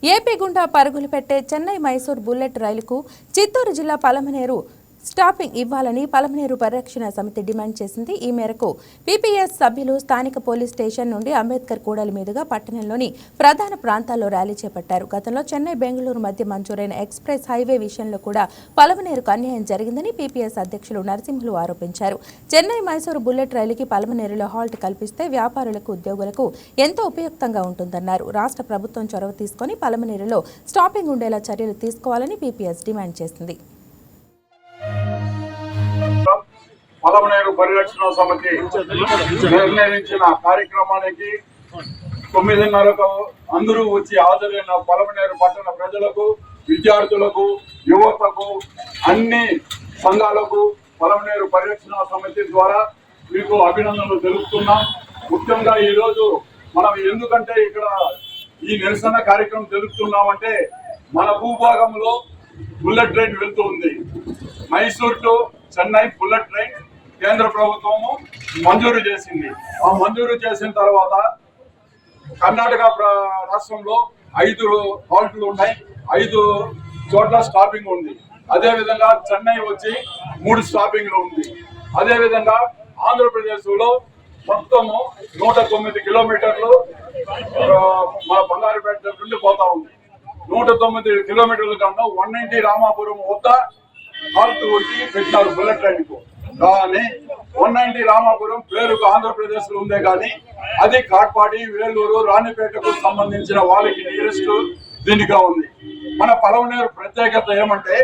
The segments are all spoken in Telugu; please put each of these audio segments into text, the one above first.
ఏపీ గుండా పరుగులు పెట్టే చెన్నై మైసూర్ బుల్లెట్ రైలుకు చిత్తూరు జిల్లా పలమనేరు స్టాపింగ్ ఇవ్వాలని పలమనేరు పరిరక్షణ సమితి డిమాండ్ చేసింది. ఈ మేరకు పీపీఎస్ సభ్యులు స్థానిక పోలీస్ స్టేషన్ నుండి అంబేద్కర్ కూడలి మీదుగా పట్టణంలోని ప్రధాన ప్రాంతాల్లో ర్యాలీ చేపట్టారు. గతంలో చెన్నై బెంగళూరు మధ్య మంజూరైన ఎక్స్ప్రెస్ హైవే విషయంలో కూడా పలమనేరుకు అన్యాయం జరిగిందని పీపీఎస్ అధ్యక్షులు నరసింహులు ఆరోపించారు. చెన్నై మైసూరు బుల్లెట్ రైలుకి పలమనేరులో హాల్ట్ కల్పిస్తే వ్యాపారులకు, ఉద్యోగులకు ఎంతో ఉపయుక్తంగా ఉంటుందన్నారు. రాష్ట్ర ప్రభుత్వం చొరవ తీసుకుని పలమనేరులో స్టాపింగ్ ఉండేలా చర్యలు తీసుకోవాలని పీపీఎస్ డిమాండ్ చేసింది. పలమనేరు పరిరక్షణ సమితి నిర్ణయించిన కార్యక్రమానికి 9:30కు అందరూ వచ్చి హాజరైన పలమనేరు పట్టణ ప్రజలకు, విద్యార్థులకు, యువతకు, అన్ని సంఘాలకు పలమనేరు పరిరక్షణ సమితి ద్వారా మీకు అభినందనలు తెలుపుతున్నాం. ముఖ్యంగా ఈరోజు మనం ఎందుకంటే ఇక్కడ ఈ నిరసన కార్యక్రమం తెలుపుతున్నామంటే మన భూభాగంలో బుల్లెట్ ట్రైన్ వెళ్తూ ఉంది. Mysore to Chennai bullet train కేంద్ర ప్రభుత్వము మంజూరు చేసింది. ఆ మంజూరు చేసిన తర్వాత కర్ణాటక రాష్ట్రంలో 5 హాల్ట్లు ఉన్నాయి, 5 చోట్ల స్టాపింగ్ ఉంది. అదే విధంగా చెన్నై వచ్చి 3 స్టాపింగ్లు ఉంది. అదే విధంగా ఆంధ్రప్రదేశ్ లో మొత్తము 109 కిలోమీటర్లు మన బంగారుపేట నుండి పోతా ఉంది. 109 కిలోమీటర్ల కన్నా 190 రామాపురం వద్ద హాల్ట్ కొట్టి పెట్టినారు బుల్లెట్ ట్రైన్ కు. కానీ 190 రామాపురం పేరుకు ఆంధ్రప్రదేశ్ లో ఉందే కానీ అది కాట్పాడి, వేలూరు, రాణిపేటకు సంబంధించిన వాళ్ళకి నియరెస్ట్ దీనిగా ఉంది. మన పలమనేరు ప్రత్యేకత ఏమంటే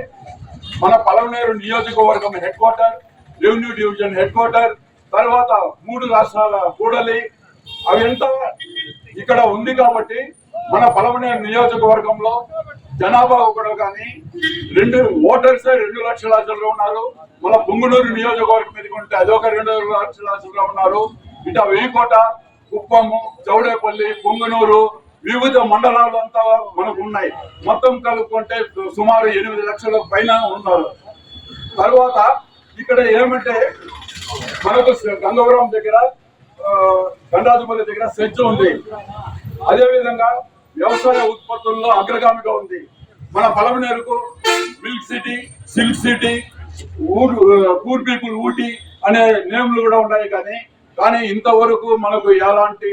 మన పలమనేరు నియోజకవర్గం head quarter, revenue division head quarter, తర్వాత 3 రాష్ట్రాల కూడలి అవంతా ఇక్కడ ఉంది. కాబట్టి మన పలమనేరు నియోజకవర్గంలో జనాభా కూడా కానీ 2 ఓటర్స్ 2 లక్షల ఉన్నారు. మన పొంగునూరు నియోజకవర్గం మీద ఉంటే అదొక 2 లక్షల ఉన్నారు. ఇట వేకోట, కుప్పము, చౌడేపల్లి, పొంగునూరు వివిధ మండలాలు అంతా మనకు ఉన్నాయి. మొత్తం కలుపుకుంటే సుమారు 8 లక్షల పైన ఉన్నారు. తర్వాత ఇక్కడ ఏమంటే మనకు గంగవరం దగ్గర, గండాజుపల్లి దగ్గర సెజ్ ఉంది. అదే విధంగా వ్యవసాయ ఉత్పత్తుల్లో అగ్రగామిగా ఉంది. మన పలమనేరుకు milk city, silk city, poor people Ooty అనే నేమ్లు కూడా ఉన్నాయి. కానీ ఇంతవరకు మనకు ఎలాంటి